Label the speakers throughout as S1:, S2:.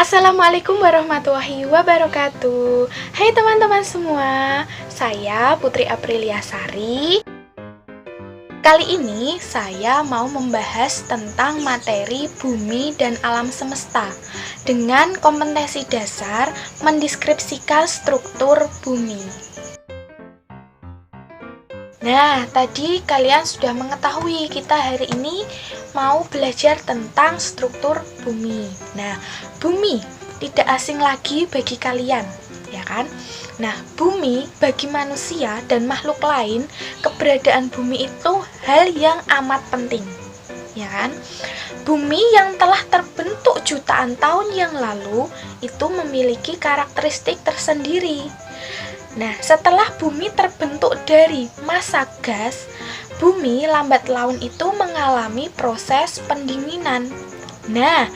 S1: Assalamualaikum warahmatullahi wabarakatuh. Hai teman-teman semua, saya Putri Aprilia Sari. Kali ini saya mau membahas tentang materi bumi dan alam semesta dengan kompetensi dasar mendeskripsikan struktur bumi. Nah, tadi kalian sudah mengetahui kita hari ini mau belajar tentang struktur bumi. Nah, bumi tidak asing lagi bagi kalian, ya kan? Nah, bumi bagi manusia dan makhluk lain, keberadaan bumi itu hal yang amat penting, ya kan? Bumi yang telah terbentuk jutaan tahun yang lalu itu memiliki karakteristik tersendiri. Nah, setelah bumi terbentuk dari massa gas, bumi lambat laun itu mengalami proses pendinginan. Nah,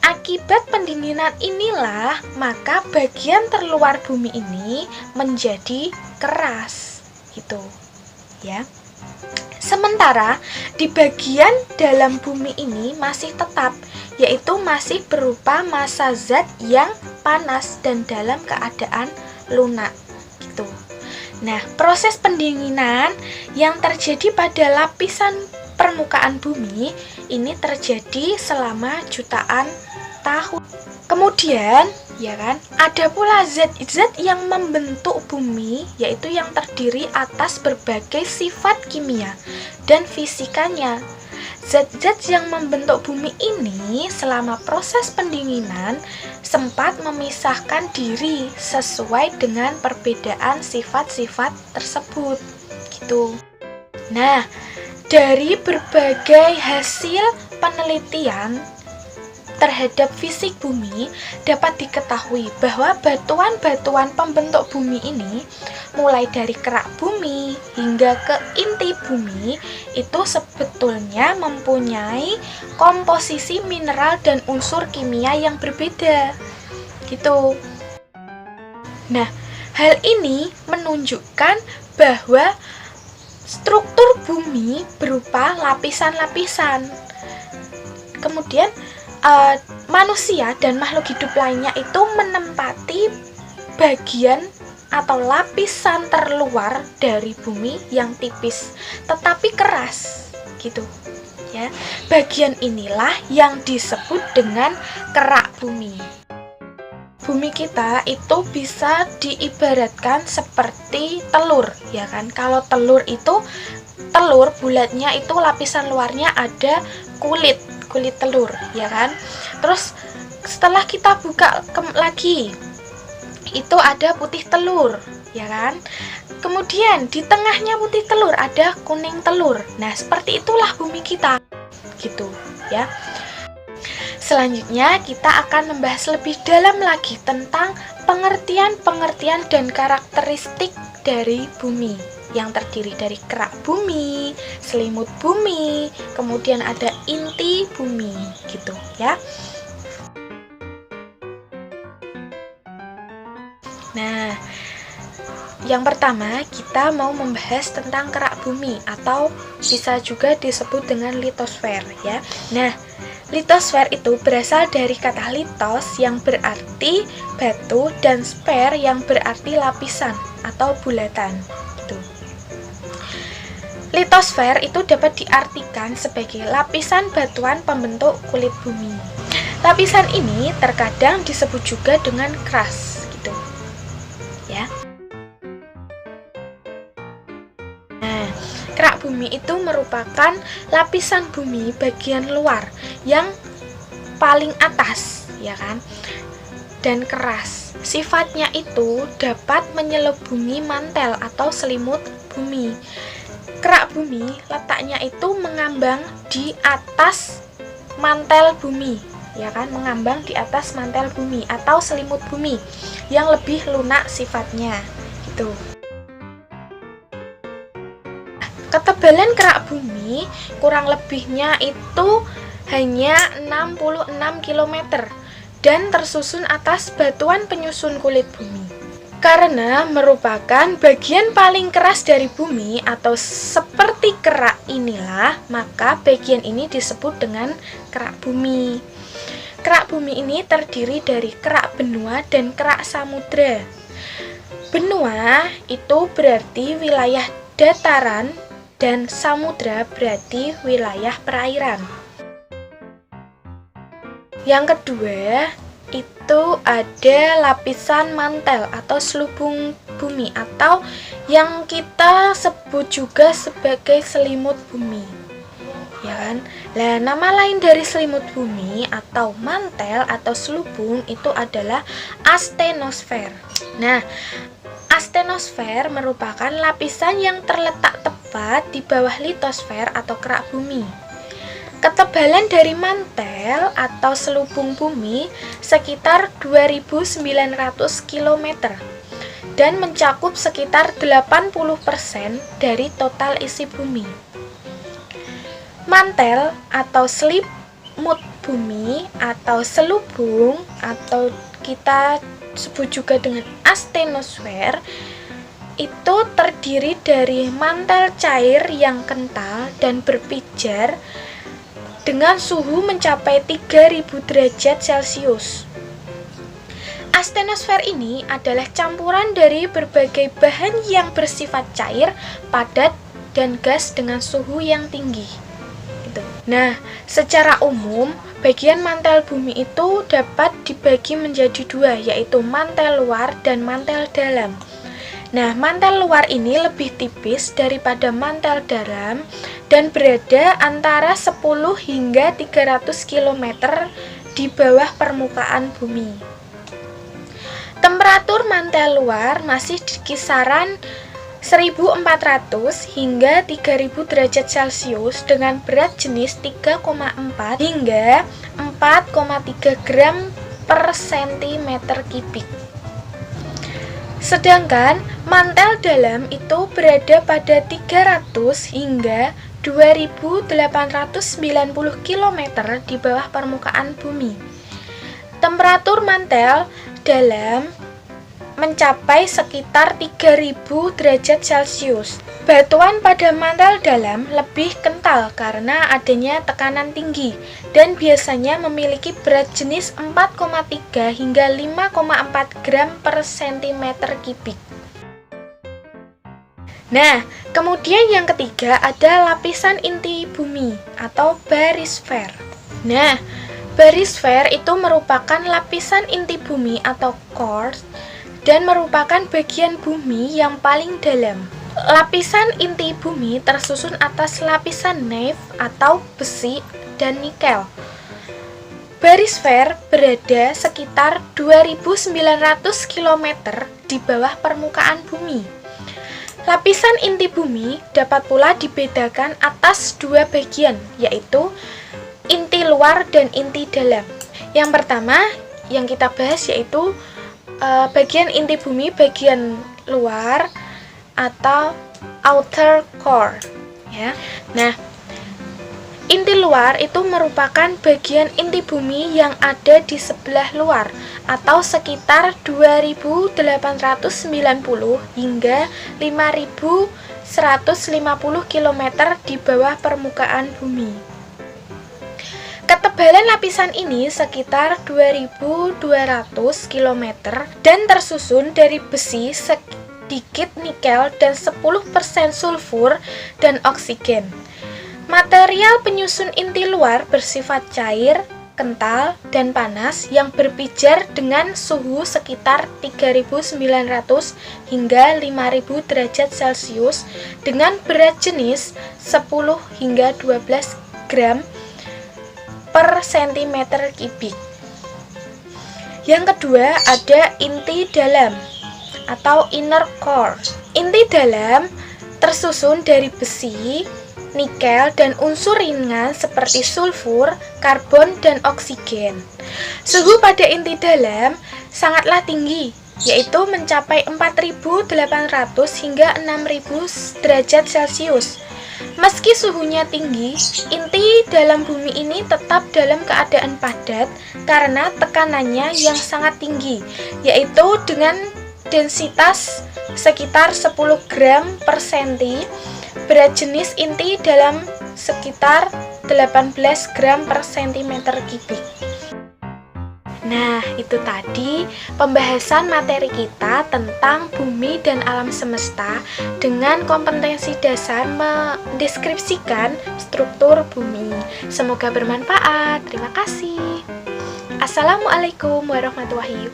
S1: akibat pendinginan inilah maka bagian terluar bumi ini menjadi keras, gitu. Ya. Sementara di bagian dalam bumi ini masih tetap, yaitu masih berupa massa zat yang panas dan dalam keadaan lunak. Gitu. Nah, proses pendinginan yang terjadi pada lapisan permukaan bumi ini terjadi selama jutaan tahun. Kemudian, ya kan, ada pula zat-zat yang membentuk bumi, yaitu yang terdiri atas berbagai sifat kimia dan fisikanya. Zat-zat yang membentuk bumi ini selama proses pendinginan sempat memisahkan diri sesuai dengan perbedaan sifat-sifat tersebut, gitu. Nah, dari berbagai hasil penelitian terhadap fisik bumi dapat diketahui bahwa batuan-batuan pembentuk bumi ini mulai dari kerak bumi hingga ke inti bumi itu sebetulnya mempunyai komposisi mineral dan unsur kimia yang berbeda, gitu. Nah, hal ini menunjukkan bahwa struktur bumi berupa lapisan-lapisan. Kemudian manusia dan makhluk hidup lainnya itu menempati bagian atau lapisan terluar dari bumi yang tipis tetapi keras, gitu ya. Bagian inilah yang disebut dengan kerak bumi. Bumi kita itu bisa diibaratkan seperti telur, ya kan? Kalau telur bulatnya itu lapisan luarnya ada kulit telur, ya kan? Terus setelah kita buka lagi itu ada putih telur, ya kan? Kemudian di tengahnya putih telur ada kuning telur. Nah, seperti itulah bumi kita, gitu ya. Selanjutnya kita akan membahas lebih dalam lagi tentang pengertian dan karakteristik dari bumi yang terdiri dari kerak bumi, selimut bumi, kemudian ada inti bumi, gitu ya. Nah, yang pertama kita mau membahas tentang kerak bumi atau bisa juga disebut dengan litosfer, ya. Nah, litosfer itu berasal dari kata litos yang berarti batu dan sfer yang berarti lapisan atau bulatan, gitu. Litosfer itu dapat diartikan sebagai lapisan batuan pembentuk kulit bumi. Lapisan ini terkadang disebut juga dengan crust, gitu ya. Nah, kerak bumi itu merupakan lapisan bumi bagian luar yang paling atas, ya kan, dan keras. Sifatnya itu dapat menyelubungi mantel atau selimut bumi. Kerak bumi letaknya itu mengambang di atas mantel bumi, ya kan, mengambang di atas mantel bumi atau selimut bumi yang lebih lunak sifatnya, gitu. Ketebalan kerak bumi kurang lebihnya itu hanya 66 km dan tersusun atas batuan penyusun kulit bumi. Karena merupakan bagian paling keras dari bumi atau seperti kerak inilah, maka bagian ini disebut dengan kerak bumi. Kerak bumi ini terdiri dari kerak benua dan kerak samudra. Benua itu berarti wilayah dataran dan samudra berarti wilayah perairan. Yang kedua, itu ada lapisan mantel atau selubung bumi atau yang kita sebut juga sebagai selimut bumi. Ya kan? Nah, nama lain dari selimut bumi atau mantel atau selubung itu adalah astenosfer. Nah, astenosfer merupakan lapisan yang terletak tepat di bawah litosfer atau kerak bumi. Ketebalan dari mantel atau selubung bumi sekitar 2.900 km dan mencakup sekitar 80% dari total isi bumi. Mantel atau selimut bumi atau selubung atau kita sebut juga dengan astenosfer itu terdiri dari mantel cair yang kental dan berpijar dengan suhu mencapai 3000 derajat Celcius. Astenosfer ini adalah campuran dari berbagai bahan yang bersifat cair, padat, dan gas dengan suhu yang tinggi. Nah, secara umum, bagian mantel bumi itu dapat dibagi menjadi dua, yaitu mantel luar dan mantel dalam. Nah, mantel luar ini lebih tipis daripada mantel dalam dan berada antara 10 hingga 300 km di bawah permukaan bumi. Temperatur mantel luar masih di kisaran 1400 hingga 3000 derajat Celcius dengan berat jenis 3,4 hingga 4,3 gram per cm kubik. Sedangkan mantel dalam itu berada pada 300 hingga 2890 km di bawah permukaan bumi. Temperatur mantel dalam mencapai sekitar 3000 derajat Celcius. Batuan pada mantel dalam lebih kental karena adanya tekanan tinggi dan biasanya memiliki berat jenis 4,3 hingga 5,4 gram per cm kubik. Nah, kemudian yang ketiga ada lapisan inti bumi atau barisfer. Nah, barisfer itu merupakan lapisan inti bumi atau core dan merupakan bagian bumi yang paling dalam. Lapisan inti bumi tersusun atas lapisan nave atau besi dan nikel. Barisfer berada sekitar 2.900 km di bawah permukaan bumi. Lapisan inti bumi dapat pula dibedakan atas dua bagian, yaitu inti luar dan inti dalam. Yang pertama yang kita bahas yaitu bagian inti bumi bagian luar atau outer core ya. Nah, inti luar itu merupakan bagian inti bumi yang ada di sebelah luar atau sekitar 2890 hingga 5150 km di bawah permukaan bumi. Ketebalan lapisan ini sekitar 2200 km dan tersusun dari besi, sedikit nikel dan 10% sulfur dan oksigen. Material penyusun inti luar bersifat cair, kental, dan panas yang berpijar dengan suhu sekitar 3900 hingga 5000 derajat Celcius dengan berat jenis 10 hingga 12 gram per cm kubik. Yang kedua ada inti dalam atau inner core. Inti dalam tersusun dari besi, nikel, dan unsur ringan seperti sulfur, karbon, dan oksigen. Suhu pada inti dalam sangatlah tinggi, yaitu mencapai 4.800 hingga 6.000 derajat Celcius. Meski suhunya tinggi, inti dalam bumi ini tetap dalam keadaan padat karena tekanannya yang sangat tinggi, yaitu dengan densitas sekitar 10 gram per senti. Berat jenis inti dalam sekitar 18 gram per cm kubik. Nah, itu tadi pembahasan materi kita tentang bumi dan alam semesta dengan kompetensi dasar mendeskripsikan struktur bumi. Semoga bermanfaat. Terima kasih. Assalamualaikum warahmatullahi wabarakatuh.